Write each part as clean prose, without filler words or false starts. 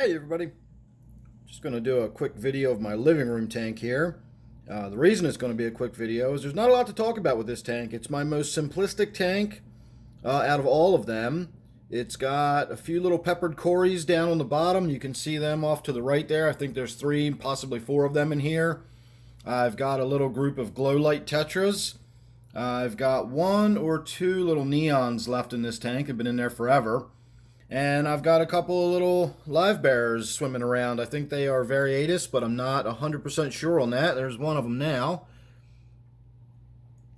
Hey everybody, just going to do a quick video of my living room tank here. The reason it's going to be a quick video is there's not a lot to talk about with this tank. It's my most simplistic tank out of all of them. It's got a few little peppered cories down on the bottom. You can see them off to the right there. I think there's 3, possibly 4 of them in here. I've got a little group of glow light tetras. I've got 1 or 2 little neons left in this tank. They've been in there forever. And I've got a couple of little live bearers swimming around. I think they are variatus, but I'm not 100% sure on that. There's one of them now.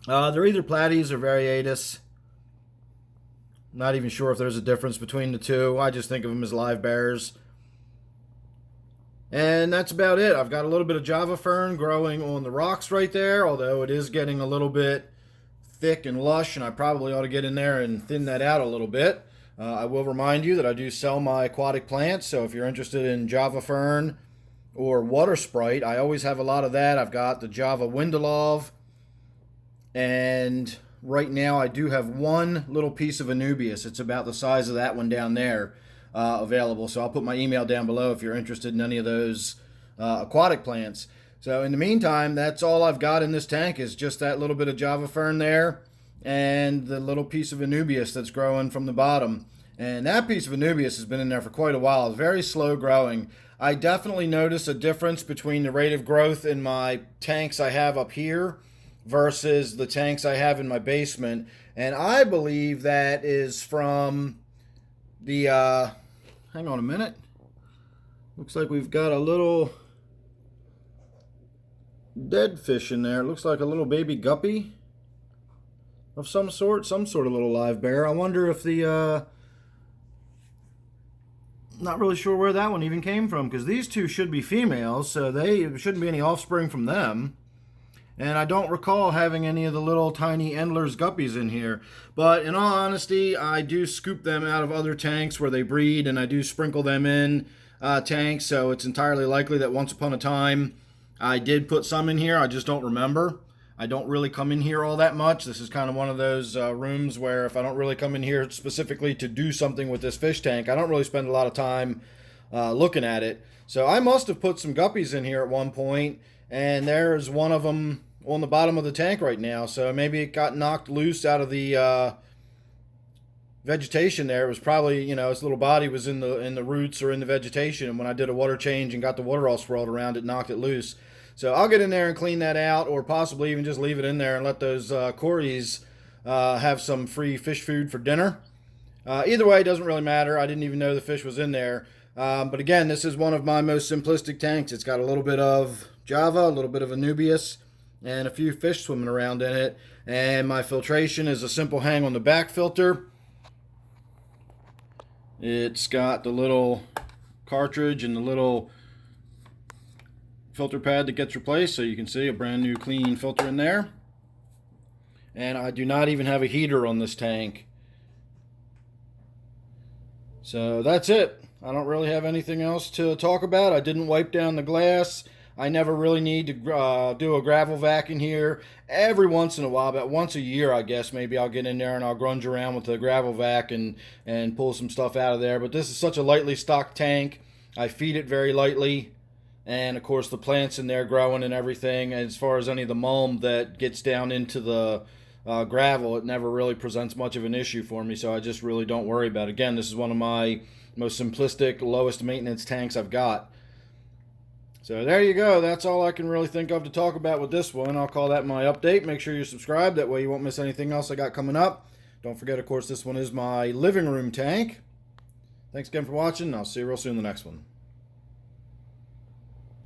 They're either platies or variatus. Not even sure if there's a difference between the two. I just think of them as live bearers. And that's about it. I've got a little bit of Java fern growing on the rocks right there, although it is getting a little bit thick and lush, and I probably ought to get in there and thin that out a little bit. I will remind you that I do sell my aquatic plants, so if you're interested in Java fern or water sprite, I always have a lot of that. I've got the Java Windelov, and right now I do have one little piece of Anubias. It's about the size of that one down there available, so I'll put my email down below if you're interested in any of those aquatic plants. So in the meantime, that's all I've got in this tank is just that little bit of Java fern there and the little piece of Anubias that's growing from the bottom. And that piece of Anubias has been in there for quite a while. It's very slow growing. I definitely notice a difference between the rate of growth in my tanks I have up here versus the tanks I have in my basement. And I believe that is from the, hang on a minute. Looks like we've got a little dead fish in there. It looks like a little baby guppy of some sort of little live bear. I wonder if the, not really sure where that one even came from, because these two should be females, so there shouldn't be any offspring from them. And I don't recall having any of the little tiny Endler's guppies in here. But in all honesty, I do scoop them out of other tanks where they breed, and I do sprinkle them in tanks, so it's entirely likely that once upon a time I did put some in here. I just don't remember. I don't really come in here all that much. This is kind of one of those rooms where if I don't really come in here specifically to do something with this fish tank, I don't really spend a lot of time looking at it. So I must have put some guppies in here at one point, and there's one of them on the bottom of the tank right now. So maybe it got knocked loose out of the vegetation there. It was probably, you know, its little body was in the roots or in the vegetation, and when I did a water change and got the water all swirled around, it knocked it loose. So I'll get in there and clean that out, or possibly even just leave it in there and let those cories have some free fish food for dinner. Either way, it doesn't really matter. I didn't even know the fish was in there. But again, this is one of my most simplistic tanks. It's got a little bit of Java, a little bit of Anubias, and a few fish swimming around in it. And my filtration is a simple hang on the back filter. It's got the little cartridge and the little filter pad that gets replaced, so you can see a brand new clean filter in there. And I do not even have a heater on this tank. So that's it. I don't really have anything else to talk about. I didn't wipe down the glass. I never really need to do a gravel vac in here. Every once in a while, about once a year I guess, maybe I'll get in there and I'll grunge around with the gravel vac and pull some stuff out of there. But this is such a lightly stocked tank. I feed it very lightly. And of course the plants in there growing and everything. And as far as any of the mulm that gets down into the gravel, it never really presents much of an issue for me, so I just really don't worry about it. Again, this is one of my most simplistic, lowest maintenance tanks I've got. So there you go. That's all I can really think of to talk about with this one. I'll call that my update. Make sure you're subscribed, that way you won't miss anything else I got coming up. Don't forget, of course, this one is my living room tank. Thanks again for watching. I'll see you real soon in the next one.